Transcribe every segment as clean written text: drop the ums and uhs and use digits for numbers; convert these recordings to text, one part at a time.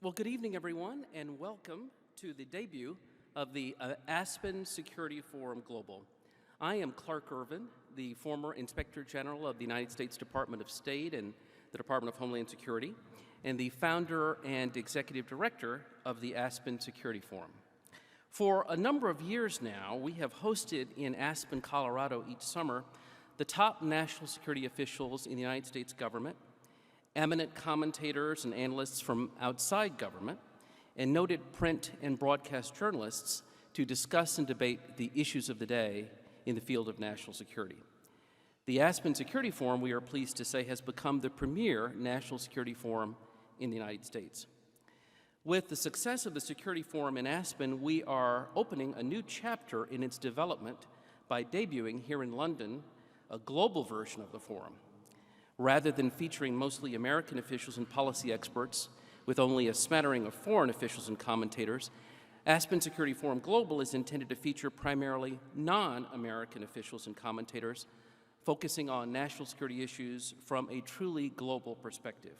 Well, good evening, everyone, and welcome to the debut of the Aspen Security Forum Global. I am Clark Irvin, the former Inspector General of the United States Department of State and the Department of Homeland Security, and the founder and executive director of the Aspen Security Forum. For a number of years now, we have hosted in Aspen, Colorado each summer the top national security officials in the United States government, eminent commentators and analysts from outside government, and noted print and broadcast journalists to discuss and debate the issues of the day in the field of national security. The Aspen Security Forum, we are pleased to say, has become the premier national security forum in the United States. With the success of the Security Forum in Aspen, we are opening a new chapter in its development by debuting here in London a global version of the forum. Rather than featuring mostly American officials and policy experts with only a smattering of foreign officials and commentators, Aspen Security Forum Global is intended to feature primarily non-American officials and commentators, focusing on national security issues from a truly global perspective.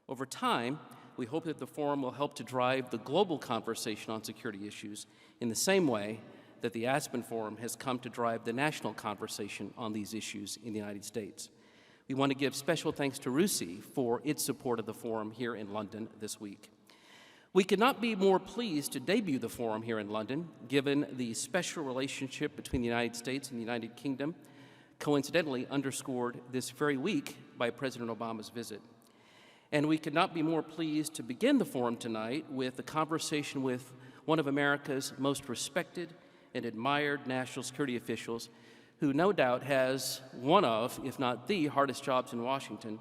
Over time, we hope that the forum will help to drive the global conversation on security issues in the same way that the Aspen Forum has come to drive the national conversation on these issues in the United States. We want to give special thanks to RUSI for its support of the forum here in London this week. We could not be more pleased to debut the forum here in London, given the special relationship between the United States and the United Kingdom, coincidentally underscored this very week by President Obama's visit. And we could not be more pleased to begin the forum tonight with a conversation with one of America's most respected and admired national security officials, who no doubt has one of, if not the hardest jobs in Washington,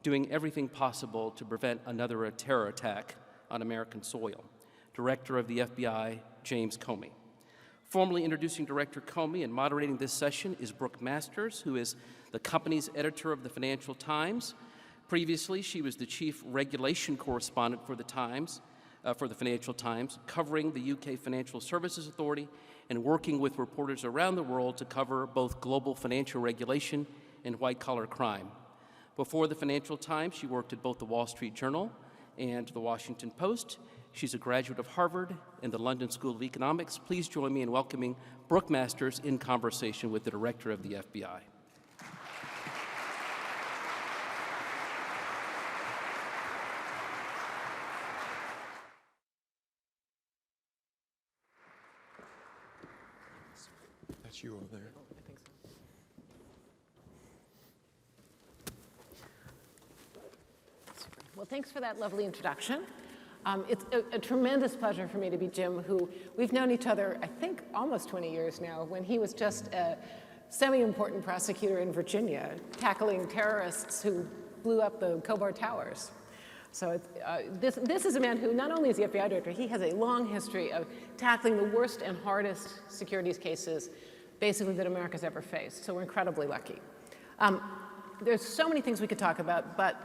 doing everything possible to prevent another terror attack on American soil. Director of the FBI, James Comey. Formally introducing Director Comey and moderating this session is Brooke Masters, who is the company's editor of the Financial Times. Previously, she was the chief regulation correspondent for the Times, for the Financial Times, covering the UK Financial Services Authority and working with reporters around the world to cover both global financial regulation and white-collar crime. Before the Financial Times, she worked at both the Wall Street Journal and the Washington Post. She's a graduate of Harvard and the London School of Economics. Please join me in welcoming Brooke Masters in conversation with the Director of the FBI. You over there. I think so. Well, thanks for that lovely introduction. It's a tremendous pleasure for me to be Jim, who we've known each other, I think, almost 20 years now, when he was just a semi-important prosecutor in Virginia, tackling terrorists who blew up the Khobar Towers. So this is a man who not only is the FBI director, he has a long history of tackling the worst and hardest securities cases basically that America's ever faced, so we're incredibly lucky. There's so many things we could talk about, but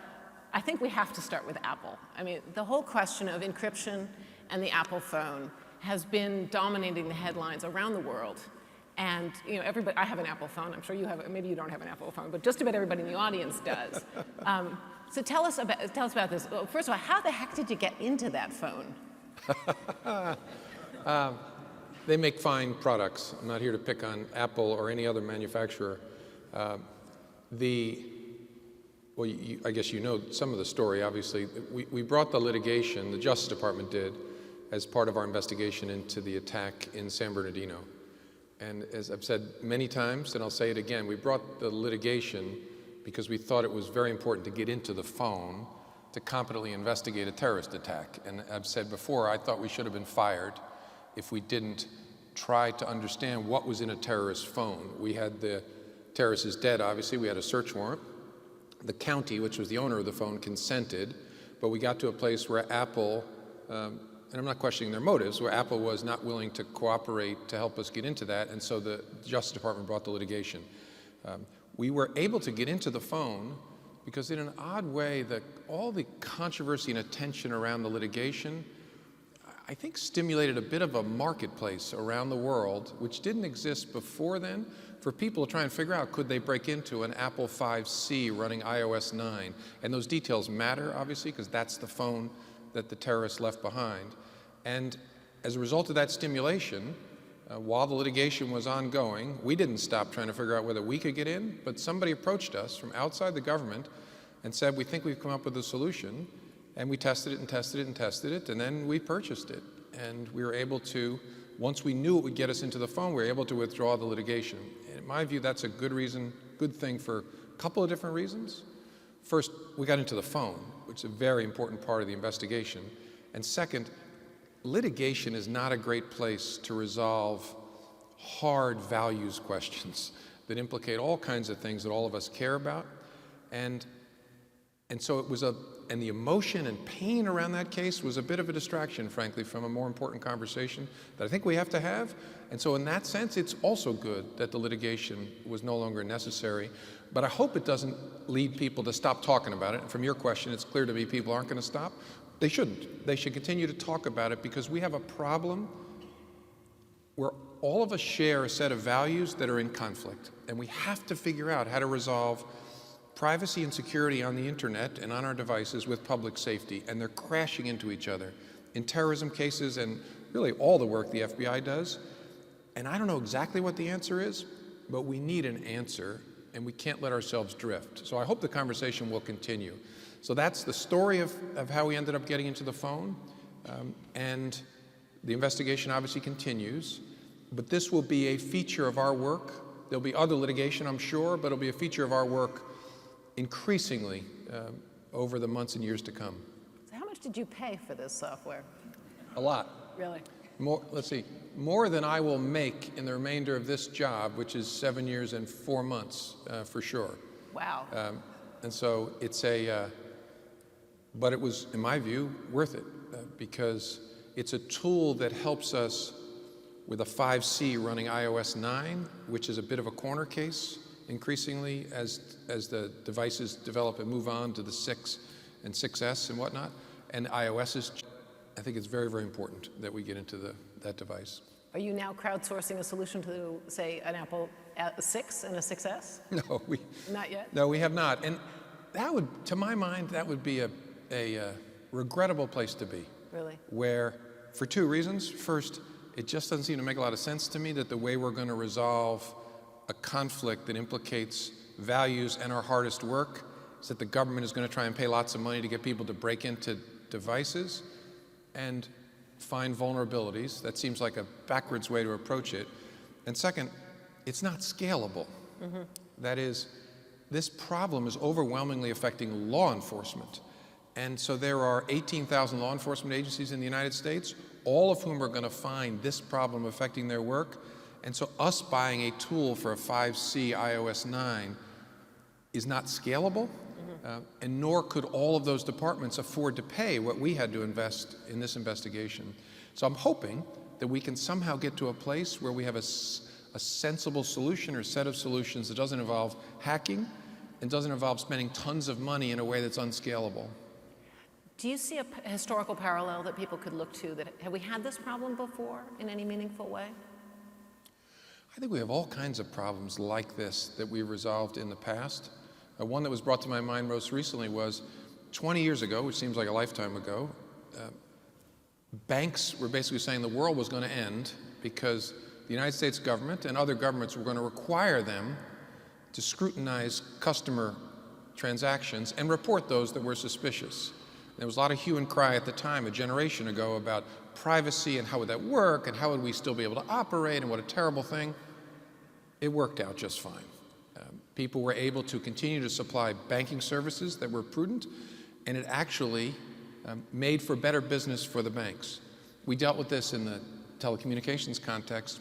I think we have to start with Apple. I mean, the whole question of encryption and the Apple phone has been dominating the headlines around the world. And you know, everybody, I have an Apple phone, I'm sure you have, maybe you don't have an Apple phone, but just about everybody in the audience does. So tell us about this. Well, first of all, how the heck did you get into that phone? They make fine products. I'm not here to pick on Apple or any other manufacturer. I guess you know some of the story, obviously. We brought the litigation, the Justice Department did, as part of our investigation into the attack in San Bernardino. And as I've said many times, and I'll say it again, we brought the litigation because we thought it was very important to get into the phone to competently investigate a terrorist attack. And I've said before, I thought we should have been fired if we didn't try to understand what was in a terrorist phone. We had the terrorist is dead, obviously. We had a search warrant. The county, which was the owner of the phone, consented, but we got to a place where Apple, and I'm not questioning their motives, where Apple was not willing to cooperate to help us get into that, and so the Justice Department brought the litigation. We were able to get into the phone because in an odd way, all the controversy and attention around the litigation, I think, stimulated a bit of a marketplace around the world, which didn't exist before then, for people to try and figure out, could they break into an Apple 5C running iOS 9? And those details matter, obviously, because that's the phone that the terrorists left behind. And as a result of that stimulation, while the litigation was ongoing, we didn't stop trying to figure out whether we could get in, but somebody approached us from outside the government and said, we think we've come up with a solution, and we tested it and tested it and tested it, and then we purchased it. And we were able to, once we knew it would get us into the phone, we were able to withdraw the litigation. And in my view, that's a good reason, good thing for a couple of different reasons. First, we got into the phone, which is a very important part of the investigation. And second, litigation is not a great place to resolve hard values questions that implicate all kinds of things that all of us care about. And so it was and the emotion and pain around that case was a bit of a distraction, frankly, from a more important conversation that I think we have to have. And so in that sense, it's also good that the litigation was no longer necessary. But I hope it doesn't lead people to stop talking about it. And from your question, it's clear to me people aren't going to stop. They shouldn't. They should continue to talk about it because we have a problem where all of us share a set of values that are in conflict. And we have to figure out how to resolve privacy and security on the internet and on our devices with public safety. And they're crashing into each other in terrorism cases and really all the work the FBI does. And I don't know exactly what the answer is, but we need an answer and we can't let ourselves drift. So I hope the conversation will continue. So that's the story of how we ended up getting into the phone. And the investigation obviously continues, but this will be a feature of our work. There'll be other litigation, I'm sure, but it'll be a feature of our work increasingly over the months and years to come. So how much did you pay for this software? A lot. Really? More, let's see, more than I will make in the remainder of this job, which is 7 years and 4 months for sure. Wow. And so it's but it was, in my view, worth it because it's a tool that helps us with a 5C running iOS 9, which is a bit of a corner case increasingly as the devices develop and move on to the 6 and 6S and whatnot. And iOS is, I think it's very, very important that we get into that device. Are you now crowdsourcing a solution to, say, an Apple 6 and a 6S? No, Not yet? No, we have not. And that would, to my mind, that would be a regrettable place to be. Really? Where, for two reasons. First, it just doesn't seem to make a lot of sense to me that the way we're going to resolve a conflict that implicates values and our hardest work is that the government is going to try and pay lots of money to get people to break into devices and find vulnerabilities. That seems like a backwards way to approach it. And second, it's not scalable. Mm-hmm. That is, this problem is overwhelmingly affecting law enforcement. And so there are 18,000 law enforcement agencies in the United States, all of whom are going to find this problem affecting their work. And so us buying a tool for a 5C iOS 9 is not scalable, and nor could all of those departments afford to pay what we had to invest in this investigation. So I'm hoping that we can somehow get to a place where we have a sensible solution or set of solutions that doesn't involve hacking and doesn't involve spending tons of money in a way that's unscalable. Do you see a historical parallel that people could look to? Have we had this problem before in any meaningful way? I think we have all kinds of problems like this that we resolved in the past. One that was brought to my mind most recently was 20 years ago, which seems like a lifetime ago, banks were basically saying the world was going to end because the United States government and other governments were going to require them to scrutinize customer transactions and report those that were suspicious. There was a lot of hue and cry at the time, a generation ago, about privacy and how would that work and how would we still be able to operate and what a terrible thing. It worked out just fine. People were able to continue to supply banking services that were prudent, and it actually made for better business for the banks. We dealt with this in the telecommunications context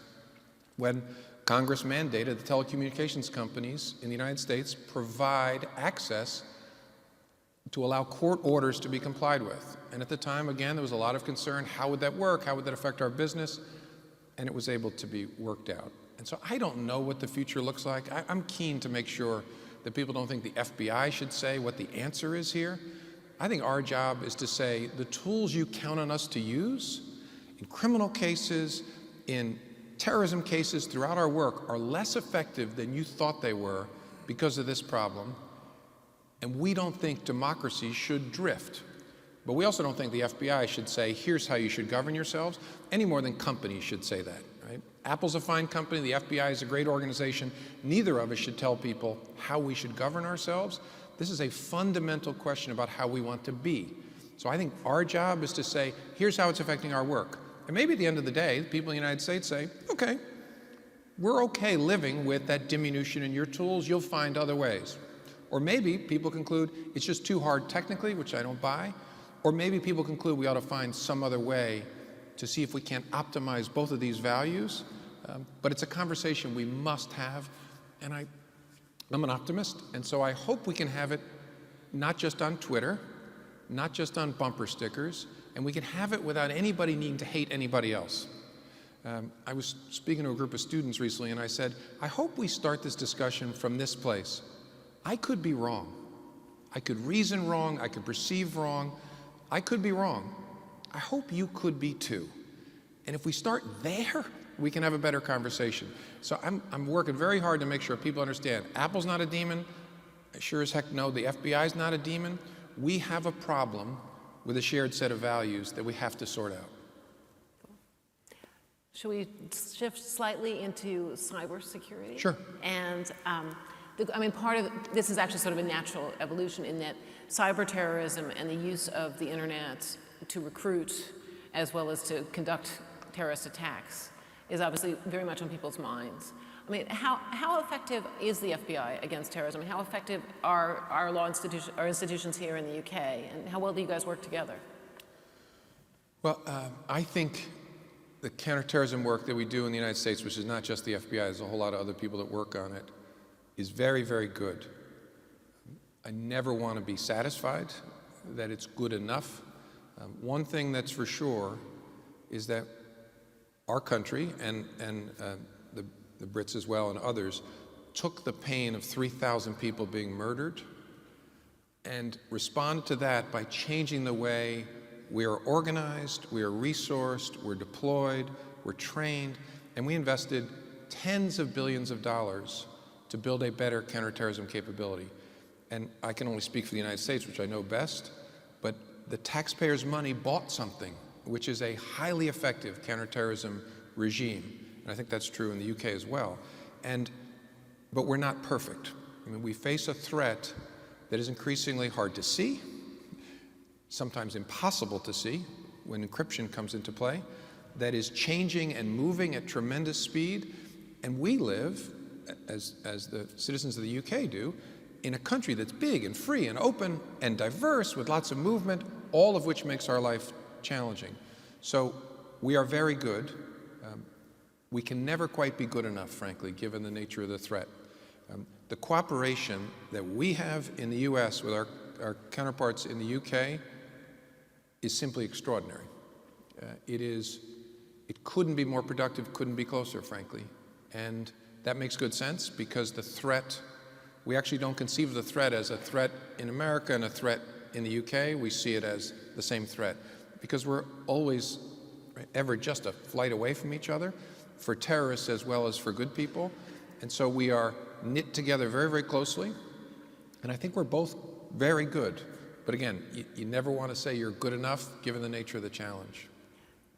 when Congress mandated the telecommunications companies in the United States provide access to allow court orders to be complied with. And at the time, again, there was a lot of concern. How would that work? How would that affect our business? And it was able to be worked out. And so I don't know what the future looks like. I'm keen to make sure that people don't think the FBI should say what the answer is here. I think our job is to say the tools you count on us to use in criminal cases, in terrorism cases throughout our work are less effective than you thought they were because of this problem. And we don't think democracy should drift. But we also don't think the FBI should say, here's how you should govern yourselves, any more than companies should say that, right? Apple's a fine company, the FBI is a great organization. Neither of us should tell people how we should govern ourselves. This is a fundamental question about how we want to be. So I think our job is to say, here's how it's affecting our work. And maybe at the end of the day, the people in the United States say, okay, we're okay living with that diminution in your tools, you'll find other ways. Or maybe people conclude it's just too hard technically, which I don't buy. Or maybe people conclude we ought to find some other way to see if we can't optimize both of these values. But it's a conversation we must have, and I'm an optimist, and so I hope we can have it not just on Twitter, not just on bumper stickers, and we can have it without anybody needing to hate anybody else. I was speaking to a group of students recently, and I said, I hope we start this discussion from this place. I could be wrong. I could reason wrong, I could perceive wrong, I could be wrong. I hope you could be too. And if we start there, we can have a better conversation. So I'm working very hard to make sure people understand Apple's not a demon. I sure as heck know the FBI's not a demon. We have a problem with a shared set of values that we have to sort out. Should we shift slightly into cybersecurity? Sure. And part of this is actually sort of a natural evolution in that cyber terrorism and the use of the internet to recruit as well as to conduct terrorist attacks is obviously very much on people's minds. I mean, how effective is the FBI against terrorism? How effective are our institutions here in the UK? And how well do you guys work together? Well, I think the counterterrorism work that we do in the United States, which is not just the FBI, there's a whole lot of other people that work on it, is very, very good. I never want to be satisfied that it's good enough. One thing that's for sure is that our country and the Brits as well and others took the pain of 3,000 people being murdered and responded to that by changing the way we are organized, we are resourced, we're deployed, we're trained, and we invested tens of billions of dollars to build a better counterterrorism capability. And I can only speak for the United States, which I know best, but the taxpayers' money bought something, which is a highly effective counterterrorism regime. And I think that's true in the UK as well. But we're not perfect. I mean, we face a threat that is increasingly hard to see, sometimes impossible to see when encryption comes into play, that is changing and moving at tremendous speed. And we live, as the citizens of the UK do, in a country that's big and free and open and diverse with lots of movement, all of which makes our life challenging. So we are very good. We can never quite be good enough, frankly, given the nature of the threat. The cooperation that we have in the US with our counterparts in the UK is simply extraordinary. It couldn't be more productive, couldn't be closer, frankly. And that makes good sense because the threat, we actually don't conceive of the threat as a threat in America and a threat in the UK. We see it as the same threat because we're always ever just a flight away from each other for terrorists as well as for good people. And so we are knit together very, very closely. And I think we're both very good. But again, you never want to say you're good enough given the nature of the challenge.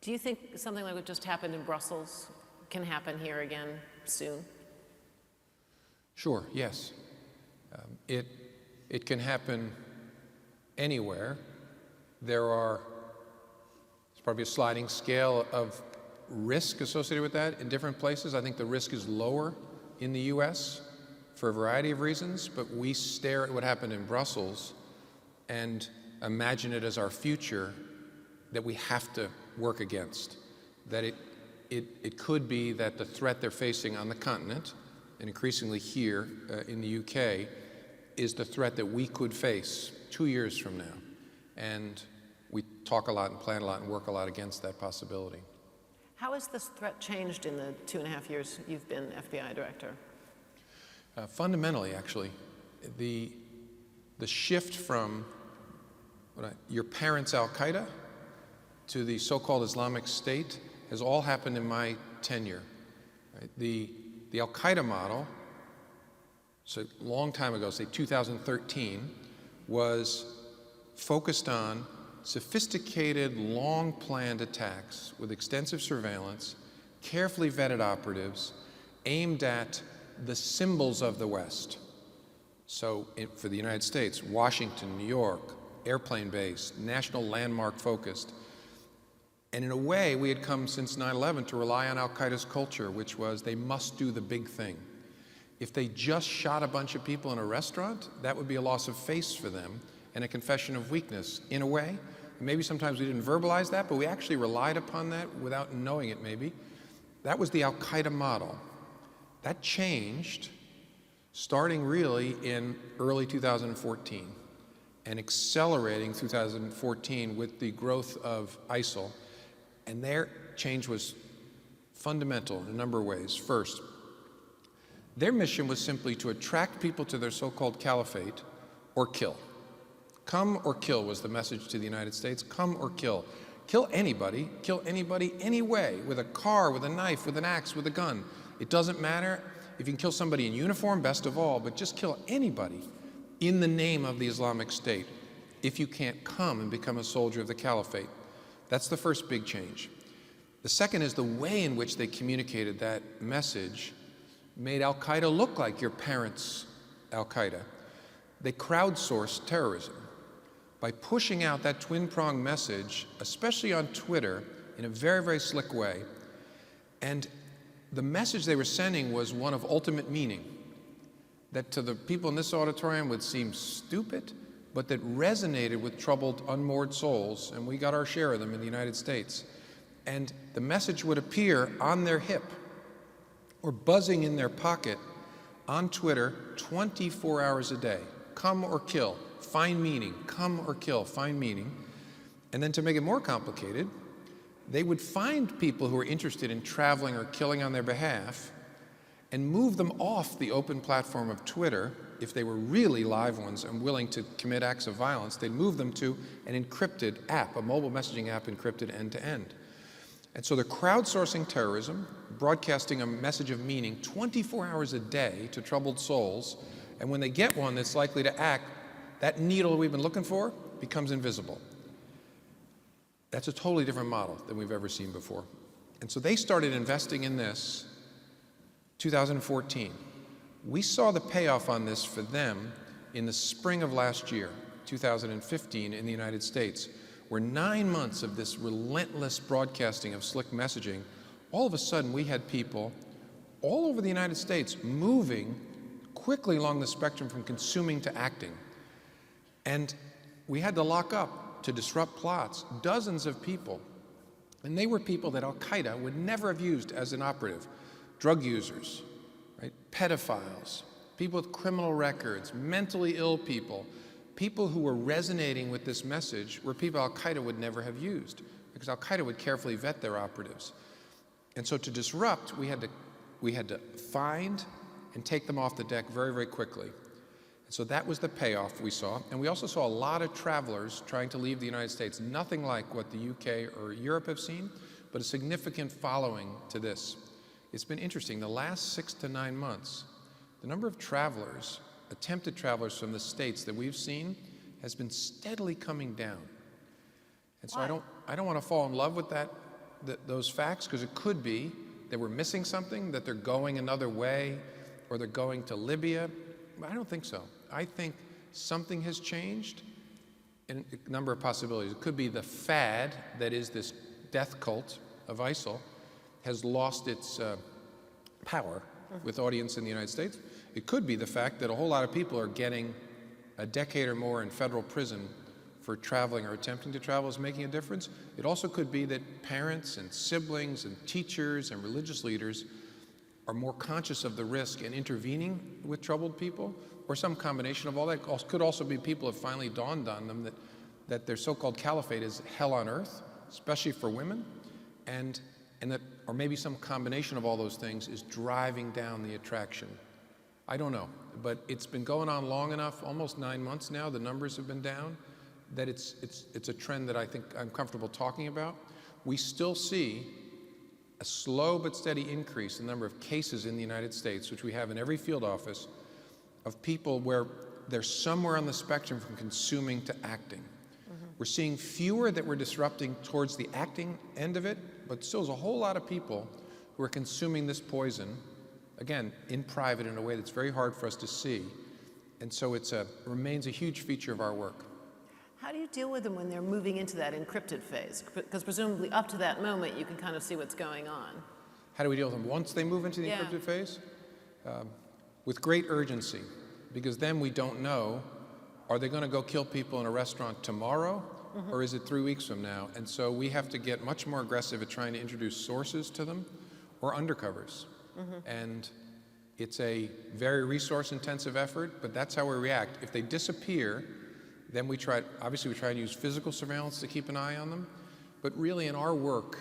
Do you think something like what just happened in Brussels can happen here again soon? Sure, yes. It can happen anywhere. There's probably a sliding scale of risk associated with that in different places. I think the risk is lower in the US for a variety of reasons, but we stare at what happened in Brussels and imagine it as our future that we have to work against. That it could be that the threat they're facing on the continent, and increasingly here in the UK, is the threat that we could face 2 years from now. And we talk a lot and plan a lot and work a lot against that possibility. How has this threat changed in the 2.5 years you've been FBI director? Fundamentally, actually, the shift from your parents' Al-Qaeda to the so-called Islamic State has all happened in my tenure. Right? The Al-Qaeda model, so a long time ago, say 2013, was focused on sophisticated, long-planned attacks with extensive surveillance, carefully vetted operatives aimed at the symbols of the West. So for the United States, Washington, New York, airplane-based, national landmark-focused. And in a way, we had come since 9/11 to rely on Al-Qaeda's culture, which was they must do the big thing. If they just shot a bunch of people in a restaurant, that would be a loss of face for them and a confession of weakness, in a way. Maybe sometimes we didn't verbalize that, but we actually relied upon that without knowing it, maybe. That was the Al-Qaeda model. That changed starting really in early 2014 and accelerating 2014 with the growth of ISIL. And their change was fundamental in a number of ways. First, their mission was simply to attract people to their so-called caliphate or kill. Come or kill was the message to the United States. Come or kill. Kill anybody any way, with a car, with a knife, with an axe, with a gun. It doesn't matter. If you can kill somebody in uniform, best of all, but just kill anybody in the name of the Islamic State if you can't come and become a soldier of the caliphate. That's the first big change. The second is the way in which they communicated that message made Al-Qaeda look like your parents' Al-Qaeda. They crowdsourced terrorism by pushing out that twin-pronged message, especially on Twitter, in a very, very slick way. And the message they were sending was one of ultimate meaning, that to the people in this auditorium would seem stupid, but that resonated with troubled, unmoored souls, and we got our share of them in the United States. And the message would appear on their hip or buzzing in their pocket on Twitter 24 hours a day. Come or kill, find meaning. Come or kill, find meaning. And then to make it more complicated, they would find people who were interested in traveling or killing on their behalf and move them off the open platform of Twitter. If they were really live ones and willing to commit acts of violence, they'd move them to an encrypted app, a mobile messaging app encrypted end to end. And so they're crowdsourcing terrorism, broadcasting a message of meaning 24 hours a day to troubled souls, and when they get one that's likely to act, that needle we've been looking for becomes invisible. That's a totally different model than we've ever seen before. And so they started investing in this 2014. We saw the payoff on this for them in the spring of last year, 2015, in the United States, where 9 months of this relentless broadcasting of slick messaging, all of a sudden we had people all over the United States moving quickly along the spectrum from consuming to acting. And we had to lock up to disrupt plots, dozens of people. And they were people that Al-Qaeda would never have used as an operative. Drug users, right? Pedophiles, people with criminal records, mentally ill people. People who were resonating with this message were people Al-Qaeda would never have used, because Al-Qaeda would carefully vet their operatives. And so to disrupt, we had to find and take them off the deck very, very quickly. And so that was the payoff we saw. And we also saw a lot of travelers trying to leave the United States, nothing like what the UK or Europe have seen, but a significant following to this. It's been interesting. The last 6 to 9 months, the number of travelers, attempted travelers from the States that we've seen has been steadily coming down. And so I don't want to fall in love with those facts, because it could be that we're missing something, that they're going another way, or they're going to Libya. I don't think so. I think something has changed in a number of possibilities. It could be the fad that is this death cult of ISIL has lost its power with audience in the United States. It could be the fact that a whole lot of people are getting a decade or more in federal prison for traveling or attempting to travel is making a difference. It also could be that parents and siblings and teachers and religious leaders are more conscious of the risk and intervening with troubled people, or some combination of all that. Could also be people have finally dawned on them that their so-called caliphate is hell on earth, especially for women, and that, or maybe some combination of all those things is driving down the attraction. I don't know, but it's been going on long enough, almost 9 months now, the numbers have been down, that it's a trend that I think I'm comfortable talking about. We still see a slow but steady increase in the number of cases in the United States, which we have in every field office, of people where they're somewhere on the spectrum from consuming to acting, We're seeing fewer that we're disrupting towards the acting end of it, but still there's a whole lot of people who are consuming this poison, again, in private in a way that's very hard for us to see. And so it remains a huge feature of our work. How do you deal with them when they're moving into that encrypted phase? Because presumably up to that moment, you can kind of see what's going on. How do we deal with them once they move into the encrypted phase? With great urgency, because then we don't know, are they going to go kill people in a restaurant tomorrow, or is it 3 weeks from now? And so we have to get much more aggressive at trying to introduce sources to them or undercovers. And it's a very resource-intensive effort, but that's how we react. If they disappear, then obviously we try to use physical surveillance to keep an eye on them. But really in our work,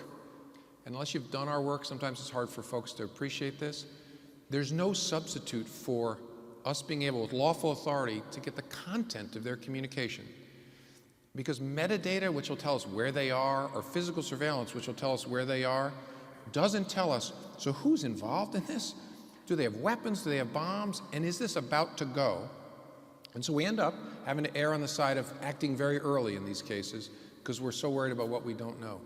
unless you've done our work, sometimes it's hard for folks to appreciate this, there's no substitute for us being able, with lawful authority, to get the content of their communication. Because metadata, which will tell us where they are, or physical surveillance, which will tell us where they are, doesn't tell us, so who's involved in this? Do they have weapons? Do they have bombs? And is this about to go? And so we end up having to err on the side of acting very early in these cases because we're so worried about what we don't know.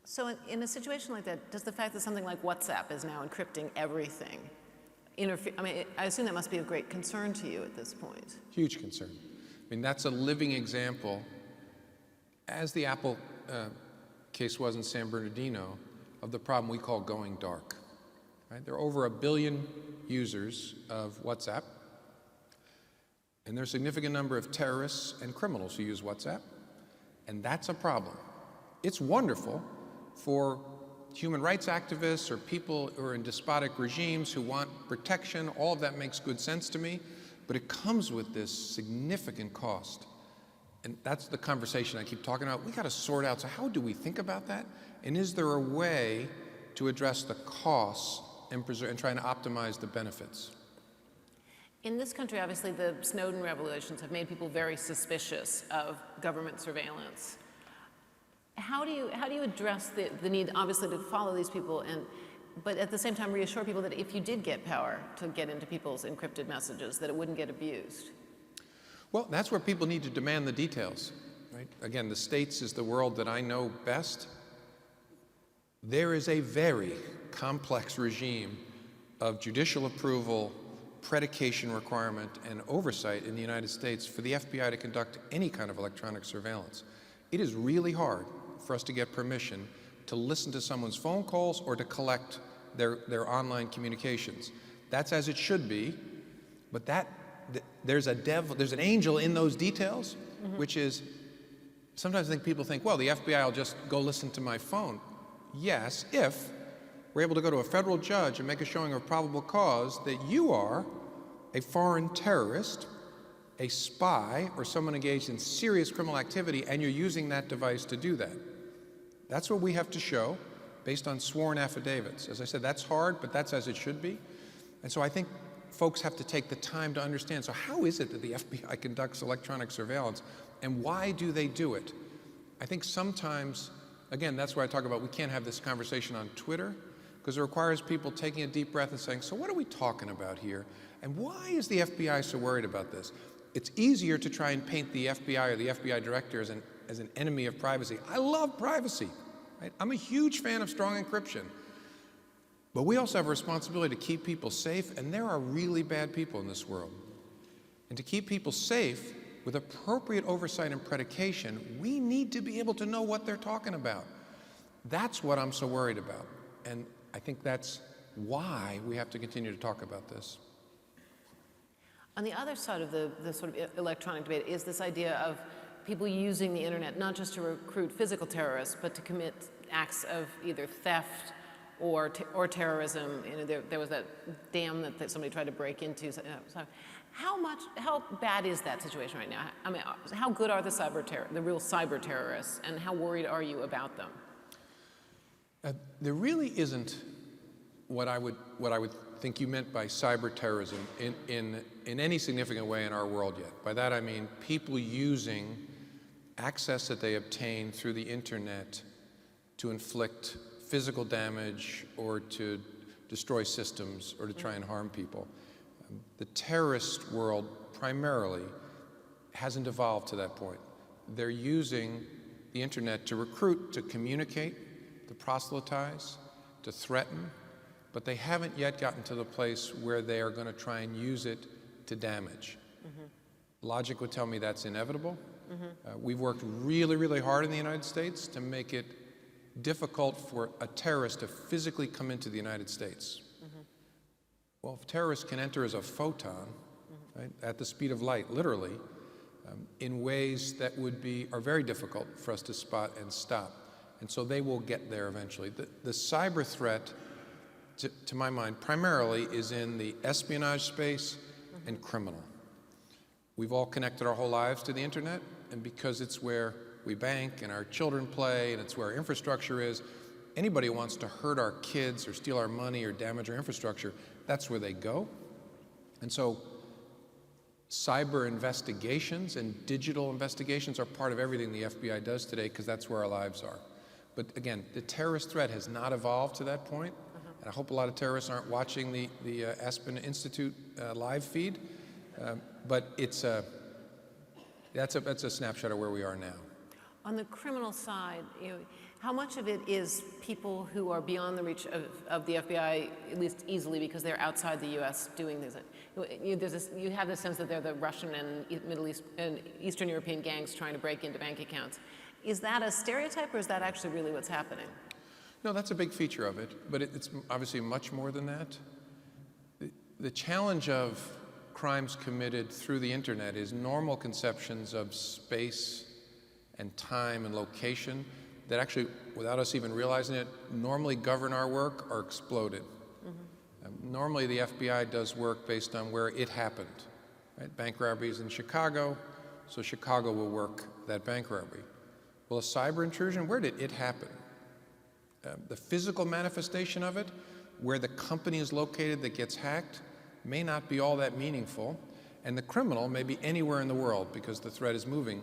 So in a situation like that, does the fact that something like WhatsApp is now encrypting everything interfere? I mean, I assume that must be of great concern to you at this point. Huge concern. I mean, that's a living example, as the Apple case was in San Bernardino, of the problem we call going dark. Right? There are over 1 billion users of WhatsApp, and there's a significant number of terrorists and criminals who use WhatsApp, and that's a problem. It's wonderful for human rights activists or people who are in despotic regimes who want protection. All of that makes good sense to me, but it comes with this significant cost. And that's the conversation I keep talking about. We got to sort out, so how do we think about that? And is there a way to address the costs and trying to optimize the benefits? In this country, obviously, the Snowden revelations have made people very suspicious of government surveillance. How do you address the need, obviously, to follow these people, but at the same time reassure people that if you did get power to get into people's encrypted messages, that it wouldn't get abused? Well, that's where people need to demand the details. Right? Again, the States is the world that I know best. There is a very complex regime of judicial approval, predication requirement, and oversight in the United States for the FBI to conduct any kind of electronic surveillance. It is really hard for us to get permission to listen to someone's phone calls or to collect their online communications. That's as it should be, but there's an angel in those details, which is, sometimes I think people think, well, the FBI will just go listen to my phone. Yes, if we're able to go to a federal judge and make a showing of probable cause that you are a foreign terrorist, a spy, or someone engaged in serious criminal activity, and you're using that device to do that. That's what we have to show based on sworn affidavits. As I said, that's hard, but that's as it should be. And so I think folks have to take the time to understand, so how is it that the FBI conducts electronic surveillance, and why do they do it? I think sometimes, again, that's where I talk about we can't have this conversation on Twitter, because it requires people taking a deep breath and saying, so what are we talking about here? And why is the FBI so worried about this? It's easier to try and paint the FBI or the FBI director as an enemy of privacy. I love privacy. Right? I'm a huge fan of strong encryption. But we also have a responsibility to keep people safe, and there are really bad people in this world. And to keep people safe, with appropriate oversight and predication, we need to be able to know what they're talking about. That's what I'm so worried about. And I think that's why we have to continue to talk about this. On the other side of the sort of electronic debate is this idea of people using the internet not just to recruit physical terrorists, but to commit acts of either theft or terrorism. You know, there was that dam that somebody tried to break into. So how bad is that situation right now? I mean, how good are the real cyber terrorists, and how worried are you about them? There really isn't what I would think you meant by cyber terrorism in any significant way in our world yet. By that I mean people using access that they obtain through the internet to inflict physical damage or to destroy systems or to try and harm people. The terrorist world primarily hasn't evolved to that point. they're using the internet to recruit, to communicate, to proselytize, to threaten, but they haven't yet gotten to the place where they are going to try and use it to damage. Logic would tell me that's inevitable. We've worked really, really hard in the United States to make it difficult for a terrorist to physically come into the United States. Well, if terrorists can enter as a photon, right, at the speed of light, literally, in ways that are very difficult for us to spot and stop. And so they will get there eventually. The cyber threat, to my mind, primarily is in the espionage space and criminal. We've all connected our whole lives to the internet, and because it's where we bank and our children play and it's where our infrastructure is, anybody who wants to hurt our kids or steal our money or damage our infrastructure, that's where they go. And so cyber investigations and digital investigations are part of everything the FBI does today because that's where our lives are. But again, the terrorist threat has not evolved to that point. And I hope a lot of terrorists aren't watching the Aspen Institute live feed. But that's a snapshot of where we are now. On the criminal side, how much of it is people who are beyond the reach of the FBI, at least easily, because they're outside the U.S. doing this? You have the sense that they're the Russian and Middle East and Eastern European gangs trying to break into bank accounts. Is that a stereotype, or is that actually really what's happening? No, that's a big feature of it, but it's obviously much more than that. The challenge of crimes committed through the internet is normal conceptions of space and time and location that actually, without us even realizing it, normally govern our work are exploded. Normally the FBI does work based on where it happened. Right? Bank robbery is in Chicago, so Chicago will work that bank robbery. Well, a cyber intrusion, where did it happen? The physical manifestation of it, where the company is located that gets hacked, may not be all that meaningful, and the criminal may be anywhere in the world because the threat is moving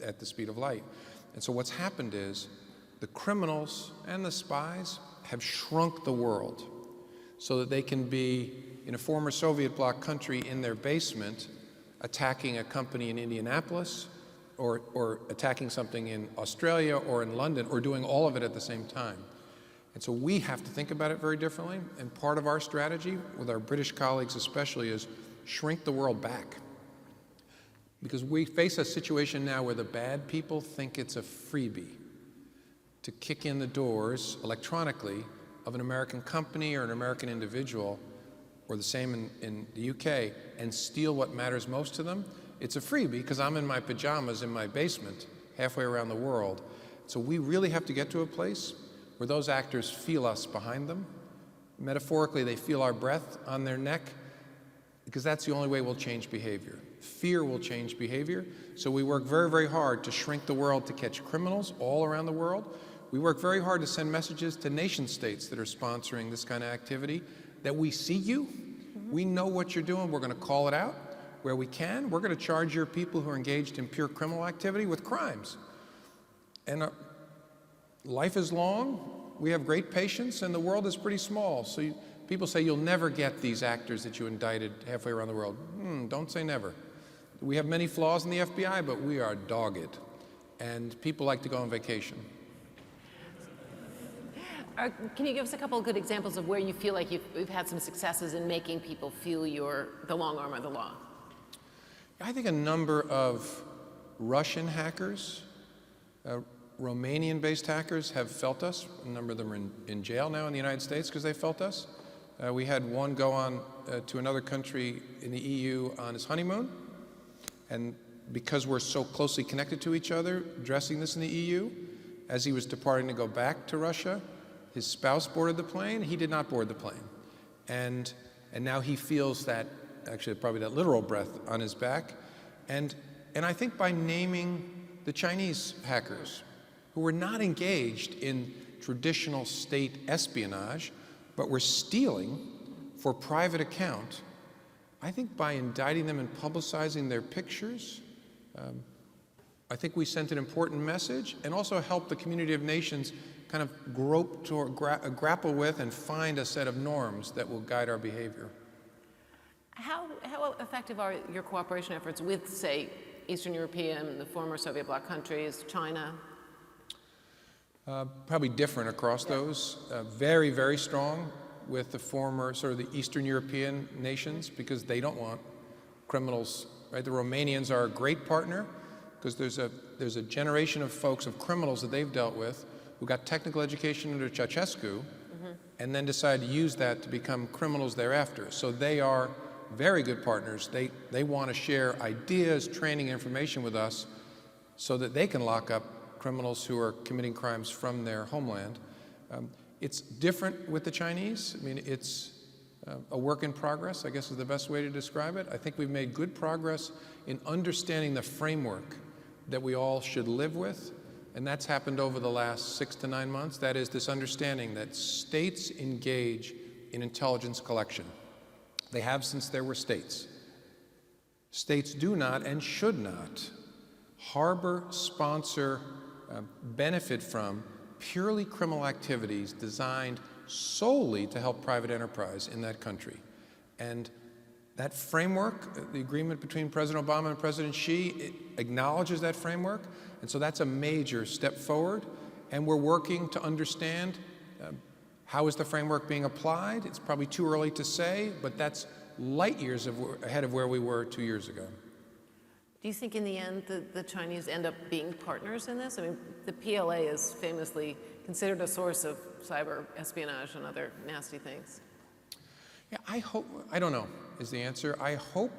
at the speed of light. And so what's happened is the criminals and the spies have shrunk the world so that they can be in a former Soviet bloc country in their basement attacking a company in Indianapolis or attacking something in Australia or in London or doing all of it at the same time. And so we have to think about it very differently, and part of our strategy, with our British colleagues especially, is shrink the world back. Because we face a situation now where the bad people think it's a freebie to kick in the doors electronically of an American company or an American individual, or the same in the UK, and steal what matters most to them. It's a freebie because I'm in my pajamas in my basement halfway around the world. So we really have to get to a place where those actors feel us behind them. Metaphorically, they feel our breath on their neck, because that's the only way we'll change behavior. Fear will change behavior. So we work very, very hard to shrink the world to catch criminals all around the world. We work very hard to send messages to nation states that are sponsoring this kind of activity that we see you, we know what you're doing, we're going to call it out where we can. We're going to charge your people who are engaged in pure criminal activity with crimes. And life is long, we have great patience, and the world is pretty small. So people say you'll never get these actors that you indicted halfway around the world. Don't say never. We have many flaws in the FBI, but we are dogged. And people like to go on vacation. Can you give us a couple of good examples of where you feel like you've had some successes in making people feel the long arm of the law? I think a number of Russian hackers, Romanian-based hackers have felt us. A number of them are in jail now in the United States because they felt us. We had one go on to another country in the EU on his honeymoon. And because we're so closely connected to each other, addressing this in the EU, as he was departing to go back to Russia, his spouse boarded the plane, he did not board the plane. And now he feels that, actually probably that literal breath on his back. And I think by naming the Chinese hackers, who were not engaged in traditional state espionage, but were stealing for private account, I think by indicting them and publicizing their pictures, I think we sent an important message and also helped the community of nations kind of grapple with and find a set of norms that will guide our behavior. How effective are your cooperation efforts with, say, Eastern European, the former Soviet bloc countries, China? Probably different across those. Very, very strong with the former, sort of the Eastern European nations, because they don't want criminals, right? The Romanians are a great partner because there's a generation of folks, of criminals that they've dealt with who got technical education under Ceausescu and then decided to use that to become criminals thereafter. So they are very good partners. They want to share ideas, training, information with us so that they can lock up criminals who are committing crimes from their homeland. It's different with the Chinese. I mean, it's a work in progress, I guess is the best way to describe it. I think we've made good progress in understanding the framework that we all should live with, and that's happened over the last 6 to 9 months. That is this understanding that states engage in intelligence collection. They have since there were states. States do not and should not harbor, sponsor, benefit from purely criminal activities designed solely to help private enterprise in that country. And that framework, the agreement between President Obama and President Xi, it acknowledges that framework. And so that's a major step forward. And we're working to understand how is the framework being applied. It's probably too early to say, but that's light years ahead of where we were 2 years ago. Do you think in the end the Chinese end up being partners in this? I mean, the PLA is famously considered a source of cyber espionage and other nasty things. Yeah, I don't know is the answer. I hope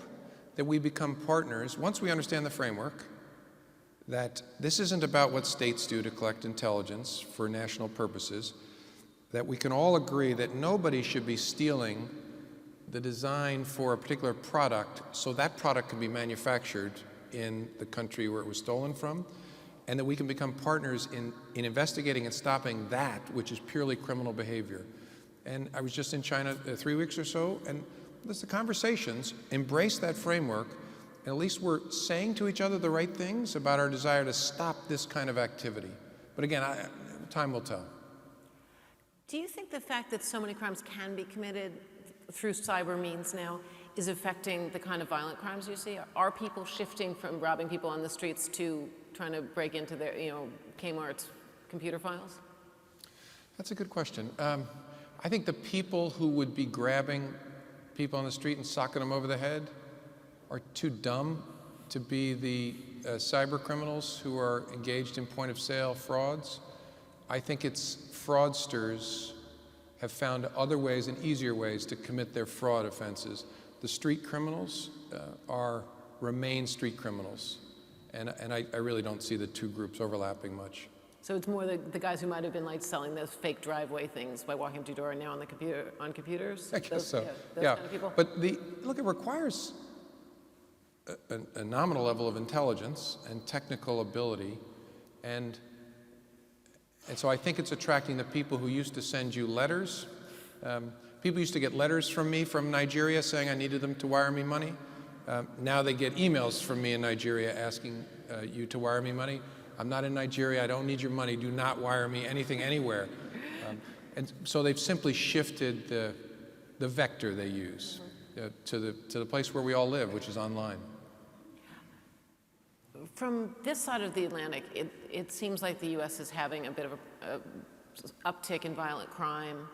that we become partners once we understand the framework, that this isn't about what states do to collect intelligence for national purposes, that we can all agree that nobody should be stealing the design for a particular product so that product can be manufactured in the country where it was stolen from, and that we can become partners in investigating and stopping that which is purely criminal behavior. And I was just in China 3 weeks or so, and the conversations embrace that framework, and at least we're saying to each other the right things about our desire to stop this kind of activity. But again, time will tell. Do you think the fact that so many crimes can be committed through cyber means now is affecting the kind of violent crimes you see? Are people shifting from robbing people on the streets to trying to break into their, Kmart's computer files? That's a good question. I think the people who would be grabbing people on the street and socking them over the head are too dumb to be the cyber criminals who are engaged in point-of-sale frauds. I think it's fraudsters have found other ways and easier ways to commit their fraud offenses. The street criminals remain street criminals, and I really don't see the two groups overlapping much. So it's more the guys who might have been like selling those fake driveway things by walking up to your door and now on computers? I guess those, so. Those yeah. kind of people? But look, it requires a nominal level of intelligence and technical ability, and so I think it's attracting the people who used to send you letters. People used to get letters from me from Nigeria saying I needed them to wire me money. Now they get emails from me in Nigeria asking you to wire me money. I'm not in Nigeria. I don't need your money. Do not wire me anything anywhere. And so they've simply shifted the vector they use to the place where we all live, which is online. From this side of the Atlantic, it seems like the U.S. is having a bit of a uptick in violent crime.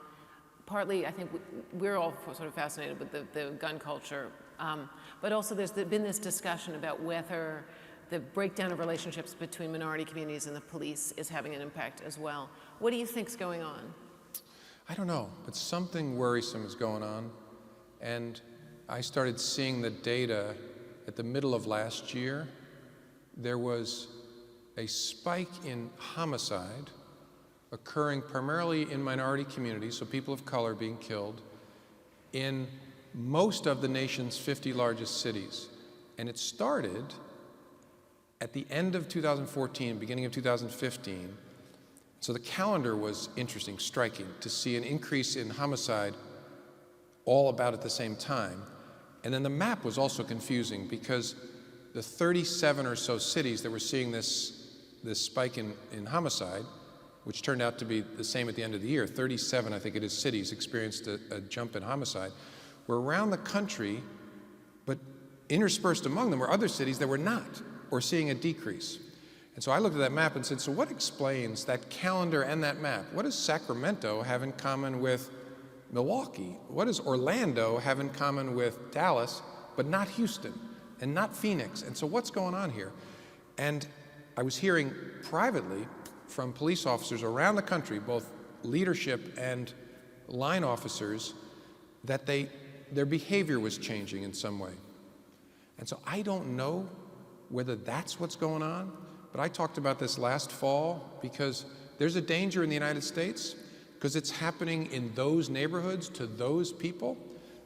Partly, I think we're all sort of fascinated with the gun culture, but also there's been this discussion about whether the breakdown of relationships between minority communities and the police is having an impact as well. What do you think's going on? I don't know, but something worrisome is going on, and I started seeing the data at the middle of last year. There was a spike in homicide occurring primarily in minority communities, so people of color being killed, in most of the nation's 50 largest cities. And it started at the end of 2014, beginning of 2015. So the calendar was interesting, striking, to see an increase in homicide all about at the same time. And then the map was also confusing because the 37 or so cities that were seeing this spike in homicide, which turned out to be the same at the end of the year, 37, I think it is, cities experienced a jump in homicide, were around the country, but interspersed among them were other cities that were not. or seeing a decrease? And so I looked at that map and said, so what explains that calendar and that map? What does Sacramento have in common with Milwaukee? What does Orlando have in common with Dallas, but not Houston and not Phoenix? And so what's going on here? And I was hearing privately from police officers around the country, both leadership and line officers, that their behavior was changing in some way. And so I don't know whether that's what's going on, but I talked about this last fall because there's a danger in the United States, because it's happening in those neighborhoods to those people,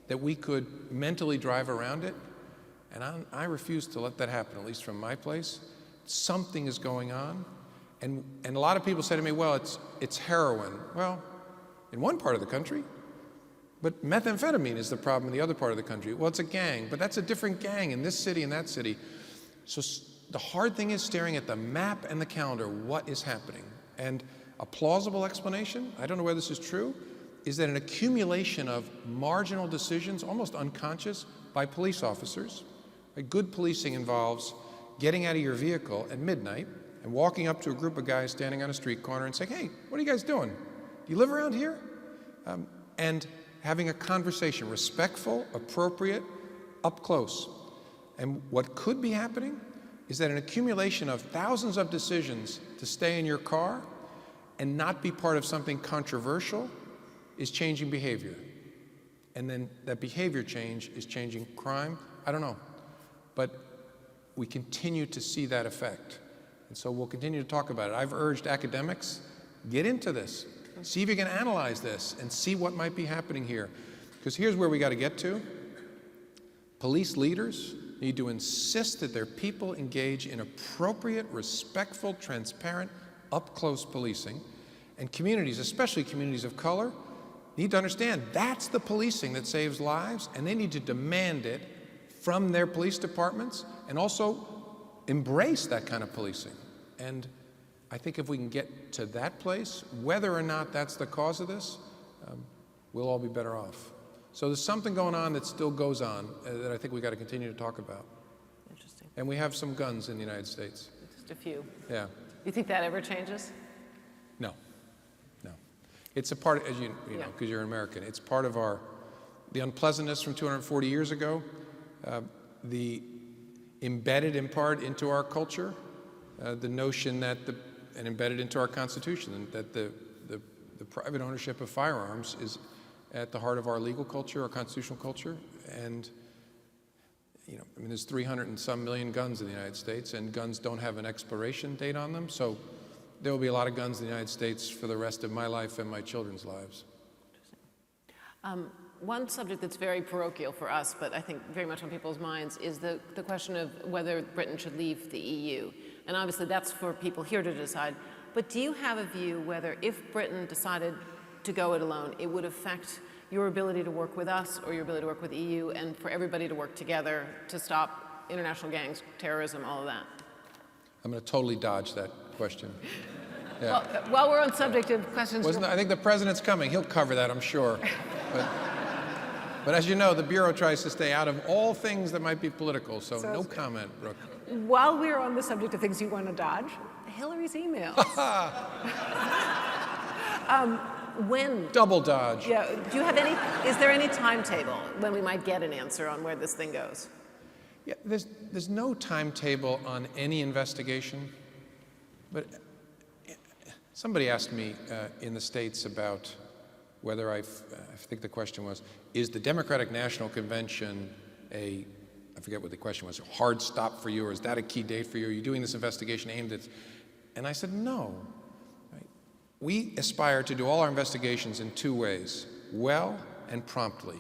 that we could mentally drive around it. And I refuse to let that happen, at least from my place. Something is going on. And a lot of people say to me, well, it's heroin. Well, in one part of the country, but methamphetamine is the problem in the other part of the country. Well, it's a gang, but that's a different gang in this city and that city. So the hard thing is staring at the map and the calendar, what is happening? And a plausible explanation, I don't know whether this is true, is that an accumulation of marginal decisions, almost unconscious, by police officers. Good policing involves getting out of your vehicle at midnight and walking up to a group of guys standing on a street corner and saying, hey, what are you guys doing? Do you live around here? And having a conversation, respectful, appropriate, up close. And what could be happening is that an accumulation of thousands of decisions to stay in your car and not be part of something controversial is changing behavior. And then that behavior change is changing crime. I don't know. But we continue to see that effect. And so we'll continue to talk about it. I've urged academics, get into this. See if you can analyze this and see what might be happening here. Because here's where we got to get to. Police leaders need to insist that their people engage in appropriate, respectful, transparent, up-close policing. And communities, especially communities of color, need to understand that's the policing that saves lives, and they need to demand it from their police departments and also embrace that kind of policing. And I think if we can get to that place, whether or not that's the cause of this, we'll all be better off. So there's something going on that still goes on that I think we got to continue to talk about. Interesting. And we have some guns in the United States. Just a few. Yeah. You think that ever changes? No. It's a part, as you know, because you're an American, it's part of the unpleasantness from 240 years ago, the embedded in part into our culture, the notion that and embedded into our Constitution, that the private ownership of firearms is at the heart of our legal culture, our constitutional culture. And, there's 300 and some million guns in the United States, and guns don't have an expiration date on them. So there will be a lot of guns in the United States for the rest of my life and my children's lives. One subject that's very parochial for us, but I think very much on people's minds, is the question of whether Britain should leave the EU. And obviously that's for people here to decide. But do you have a view whether if Britain decided to go it alone, it would affect your ability to work with us or your ability to work with the EU and for everybody to work together to stop international gangs, terrorism, all of that? I'm going to totally dodge that question. Yeah. Well, while we're on subject of questions... I think the president's coming. He'll cover that, I'm sure. But as you know, the Bureau tries to stay out of all things that might be political, so no comment, Brooke. While we're on the subject of things you want to dodge, Hillary's emails. When? Double dodge. Yeah. Do you have is there any timetable when we might get an answer on where this thing goes? Yeah, there's no timetable on any investigation, but somebody asked me in the States about whether I think the question was, is the Democratic National Convention I forget what the question was, a hard stop for you, or is that a key date for you? Are you doing this investigation aimed at, and I said, no. Right? We aspire to do all our investigations in two ways, well and promptly.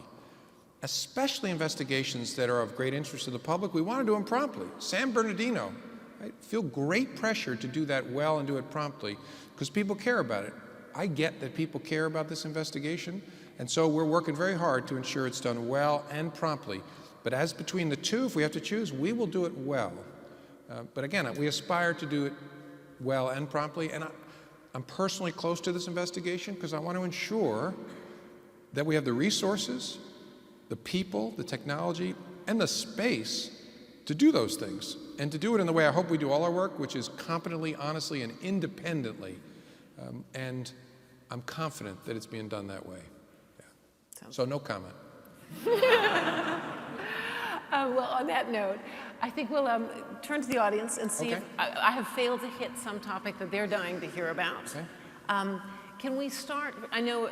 Especially investigations that are of great interest to the public, we want to do them promptly. San Bernardino, right? Feel great pressure to do that well and do it promptly, because people care about it. I get that people care about this investigation, and so we're working very hard to ensure it's done well and promptly. But as between the two, if we have to choose, we will do it well. But again, we aspire to do it well and promptly, and I'm personally close to this investigation because I want to ensure that we have the resources, the people, the technology, and the space to do those things. and to do it in the way I hope we do all our work, which is competently, honestly, and independently. And I'm confident that it's being done that way. Yeah. So no comment. Well, on that note, I think we'll turn to the audience and see if I have failed to hit some topic that they're dying to hear about. Okay. Can we start? I know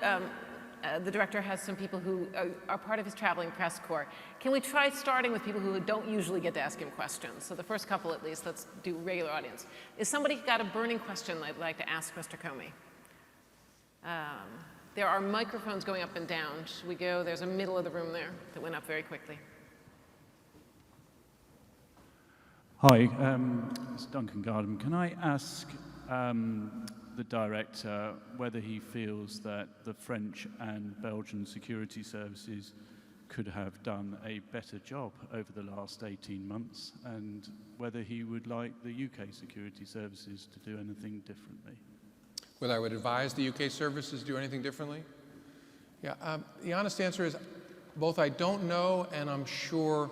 the director has some people who are part of his traveling press corps. Can we try starting with people who don't usually get to ask him questions? So the first couple, at least, let's do regular audience. Is somebody got a burning question they'd like to ask Mr. Comey? There are microphones going up and down. Should we go? There's a middle of the room there that went up very quickly. Hi, it's Duncan Gardam. Can I ask the director whether he feels that the French and Belgian security services could have done a better job over the last 18 months, and whether he would like the UK security services to do anything differently? Whether I would advise the UK services to do anything differently? Yeah, the honest answer is both I don't know and I'm sure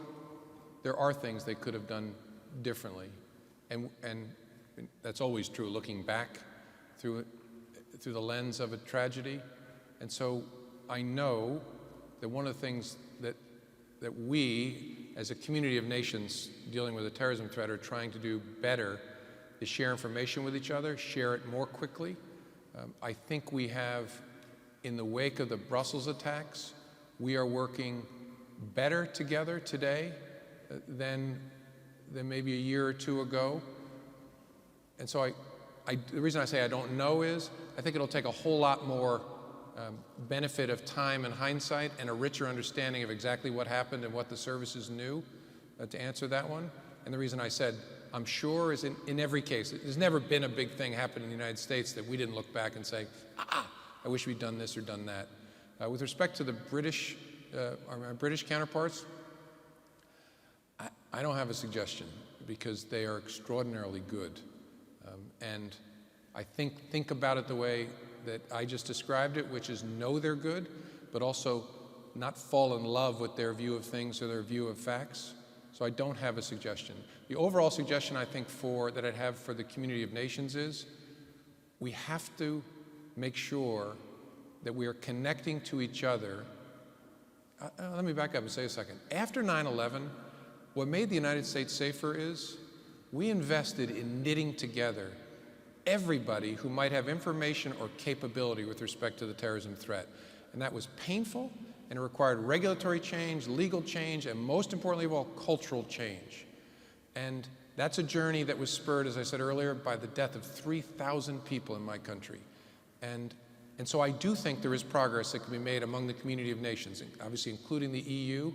there are things they could have done differently. And that's always true, looking back through the lens of a tragedy. And so I know that one of the things that we, as a community of nations dealing with a terrorism threat, are trying to do better is share information with each other, share it more quickly. I think we have, in the wake of the Brussels attacks, we are working better together today than maybe a year or two ago. And so the reason I say I don't know is I think it'll take a whole lot more benefit of time and hindsight and a richer understanding of exactly what happened and what the services knew to answer that one. And the reason I said I'm sure is in every case. There's never been a big thing happen in the United States that we didn't look back and say, I wish we'd done this or done that. With respect to the British, our British counterparts, I don't have a suggestion because they are extraordinarily good. And I think about it the way that I just described it, which is know they're good, but also not fall in love with their view of things or their view of facts. So I don't have a suggestion. The overall suggestion I think that I'd have for the community of nations is we have to make sure that we are connecting to each other. Let me back up and say a second. After 9/11, what made the United States safer is we invested in knitting together everybody who might have information or capability with respect to the terrorism threat. And that was painful, and it required regulatory change, legal change, and most importantly of all, cultural change. And that's a journey that was spurred, as I said earlier, by the death of 3,000 people in my country. And so I do think there is progress that can be made among the community of nations, obviously including the EU,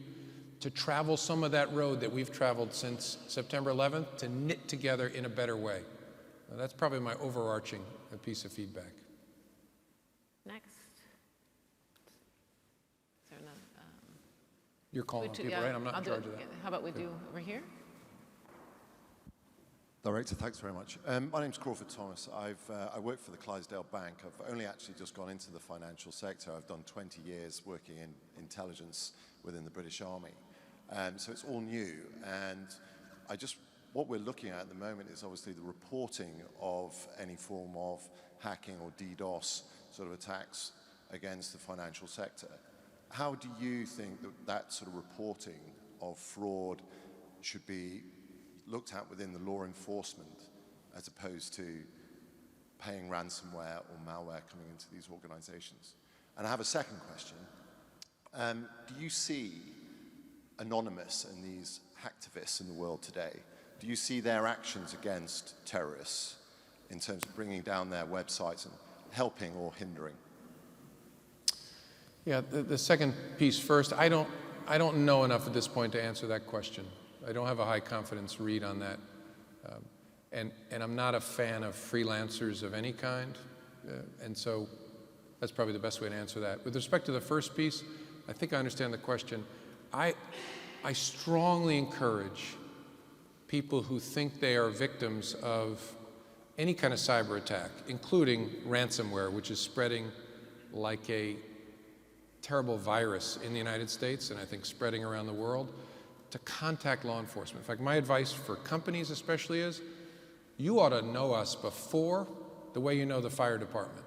to travel some of that road that we've traveled since September 11th, to knit together in a better way. Now, that's probably my overarching piece of feedback. Next. Is there another, You're calling people, right? I'm not in charge of that. How about we do over here? Director, thanks very much. My name's Crawford Thomas. I work for the Clydesdale Bank. I've only actually just gone into the financial sector. I've done 20 years working in intelligence within the British Army. So it's all new. And what we're looking at the moment is obviously the reporting of any form of hacking or DDoS sort of attacks against the financial sector. How do you think that sort of reporting of fraud should be looked at within the law enforcement as opposed to paying ransomware or malware coming into these organizations? And I have a second question. Do you see Anonymous and these hacktivists in the world today, do you see their actions against terrorists in terms of bringing down their websites and helping or hindering? Yeah, the second piece first. I don't know enough at this point to answer that question. I don't have a high confidence read on that. And I'm not a fan of freelancers of any kind. And so that's probably the best way to answer that. With respect to the first piece, I think I understand the question. I strongly encourage people who think they are victims of any kind of cyber attack, including ransomware, which is spreading like a terrible virus in the United States and I think spreading around the world, to contact law enforcement. In fact, my advice for companies especially is, you ought to know us before the way you know the fire department.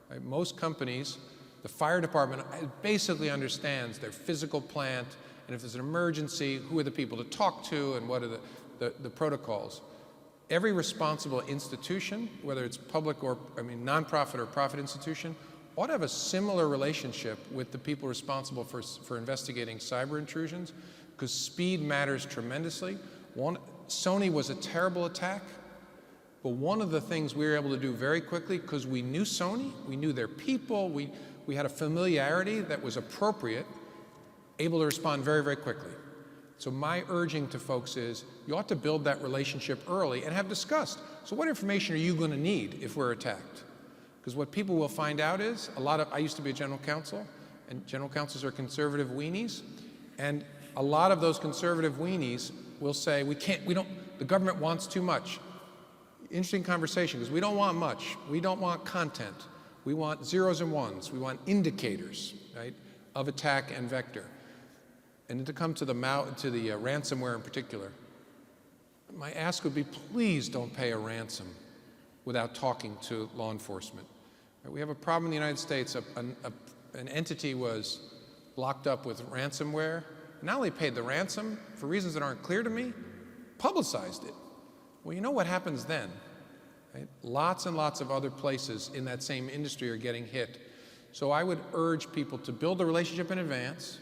Right? Most companies, the fire department basically understands their physical plant, and if there's an emergency, who are the people to talk to and what are the protocols. Every responsible institution, whether it's public or, nonprofit or profit institution, ought to have a similar relationship with the people responsible for investigating cyber intrusions, because speed matters tremendously. Sony was a terrible attack, but one of the things we were able to do very quickly, because we knew Sony, we knew their people, we had a familiarity that was appropriate, able to respond very, very quickly. So my urging to folks is, you ought to build that relationship early and have discussed. So what information are you going to need if we're attacked? Because what people will find out is, I used to be a general counsel, and general counsels are conservative weenies, and a lot of those conservative weenies will say, the government wants too much. Interesting conversation, because we don't want much. We don't want content. We want zeros and ones. We want indicators, right, of attack and vector. And then to come to the ransomware in particular, my ask would be, please don't pay a ransom without talking to law enforcement. We have a problem in the United States. An entity was locked up with ransomware, not only paid the ransom for reasons that aren't clear to me, publicized it. Well, you know what happens then? Right? Lots and lots of other places in that same industry are getting hit. So I would urge people to build a relationship in advance,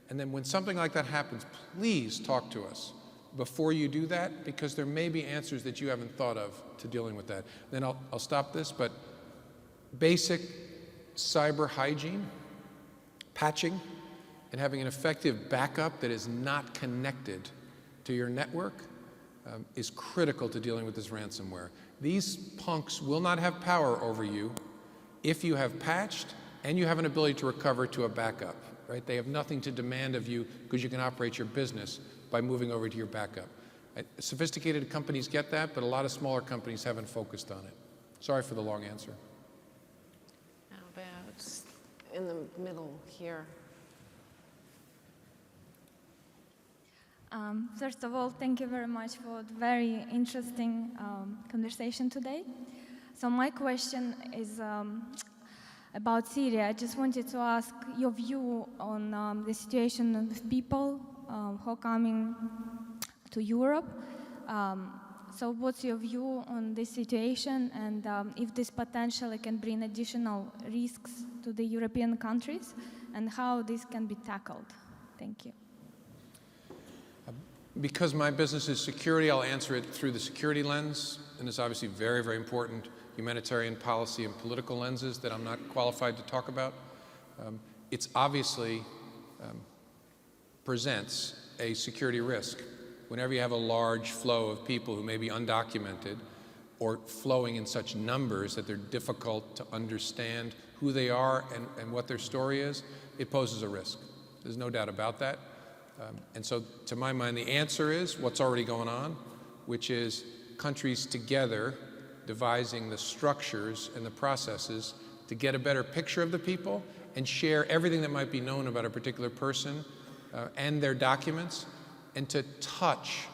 and then when something like that happens, please talk to us before you do that, because there may be answers that you haven't thought of to dealing with that. Then I'll stop this, but basic cyber hygiene, patching, and having an effective backup that is not connected to your network is critical to dealing with this ransomware. These punks will not have power over you if you have patched and you have an ability to recover to a backup, right? They have nothing to demand of you because you can operate your business by moving over to your backup. Sophisticated companies get that, but a lot of smaller companies haven't focused on it. Sorry for the long answer. How about in the middle here? First of all, thank you very much for the very interesting conversation today. So my question is about Syria. I just wanted to ask your view on the situation of people who are coming to Europe. So what's your view on this situation, and if this potentially can bring additional risks to the European countries, and how this can be tackled? Thank you. Because my business is security, I'll answer it through the security lens, and it's obviously very, very important humanitarian policy and political lenses that I'm not qualified to talk about. It's obviously presents a security risk. Whenever you have a large flow of people who may be undocumented or flowing in such numbers that they're difficult to understand who they are and what their story is, it poses a risk. There's no doubt about that. And so, to my mind, the answer is what's already going on, which is countries together devising the structures and the processes to get a better picture of the people and share everything that might be known about a particular person and their documents, and to touch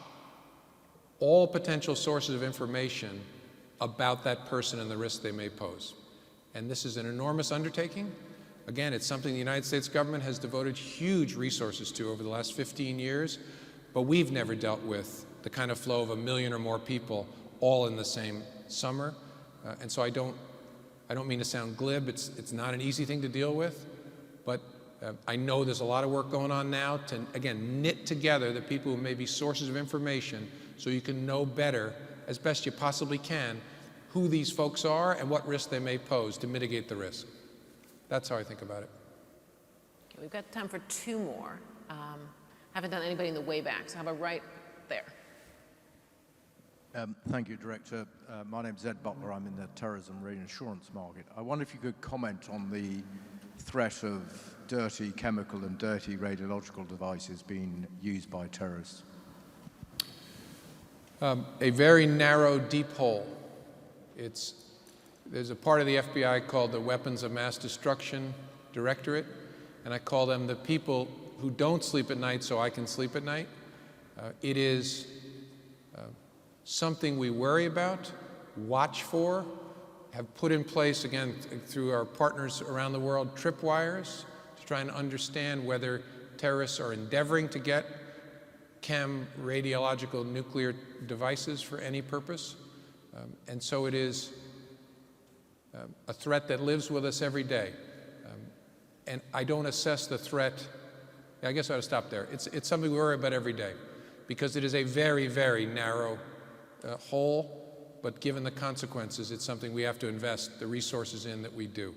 all potential sources of information about that person and the risk they may pose. And this is an enormous undertaking. Again, it's something the United States government has devoted huge resources to over the last 15 years, but we've never dealt with the kind of flow of 1 million or more people all in the same summer. And so I don't mean to sound glib. It's not an easy thing to deal with, but I know there's a lot of work going on now to, again, knit together the people who may be sources of information so you can know better, as best you possibly can, who these folks are and what risk they may pose to mitigate the risk. That's how I think about it. Okay, we've got time for 2 more. Haven't done anybody in the way back, so how about right there? Thank you, Director. My name's Ed Butler. I'm in the terrorism reinsurance market. I wonder if you could comment on the threat of dirty chemical and dirty radiological devices being used by terrorists. A very narrow, deep hole. There's a part of the FBI called the Weapons of Mass Destruction Directorate, and I call them the people who don't sleep at night so I can sleep at night. It is something we worry about, watch for, have put in place, again, through our partners around the world, tripwires to try and understand whether terrorists are endeavoring to get radiological, nuclear devices for any purpose. And so it is a threat that lives with us every day. And I don't assess the threat, I guess I ought to stop there. It's something we worry about every day because it is a very, very narrow hole, but given the consequences, it's something we have to invest the resources in that we do.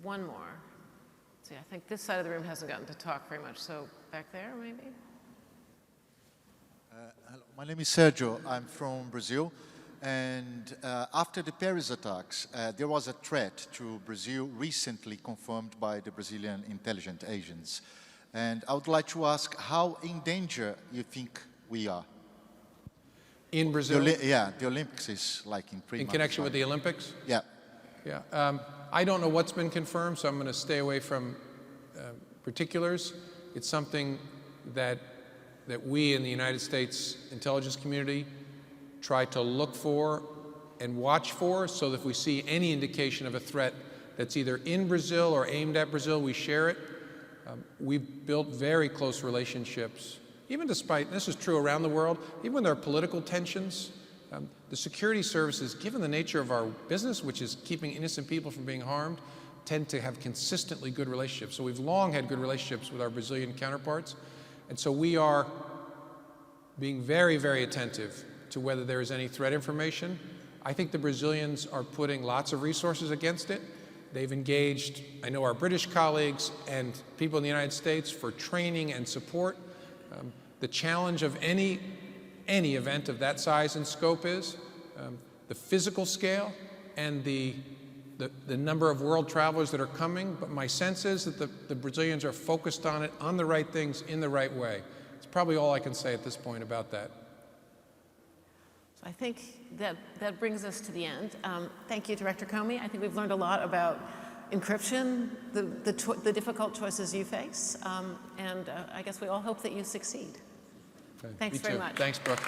One more. See, I think this side of the room hasn't gotten to talk very much, so back there, maybe? Hello, my name is Sergio. I'm from Brazil. And after the Paris attacks, there was a threat to Brazil recently confirmed by the Brazilian intelligence agents. And I would like to ask how in danger you think we are. In Brazil? The Olympics is like in 3 months. In connection with the Olympics? Yeah. Yeah. I don't know what's been confirmed, so I'm going to stay away from particulars. It's something that we in the United States intelligence community try to look for and watch for, so that if we see any indication of a threat that's either in Brazil or aimed at Brazil, we share it. We've built very close relationships, even despite, this is true around the world, even when there are political tensions, the security services, given the nature of our business, which is keeping innocent people from being harmed, tend to have consistently good relationships. So we've long had good relationships with our Brazilian counterparts. And so we are being very, very attentive to whether there is any threat information. I think the Brazilians are putting lots of resources against it. They've engaged, I know, our British colleagues and people in the United States for training and support. The challenge of any event of that size and scope is the physical scale and the number of world travelers that are coming, but my sense is that the Brazilians are focused on it, on the right things, in the right way. It's probably all I can say at this point about that. I think that brings us to the end. Thank you, Director Comey. I think we've learned a lot about encryption, the difficult choices you face, and I guess we all hope that you succeed. Okay. Thanks very much. Thanks, Brooke.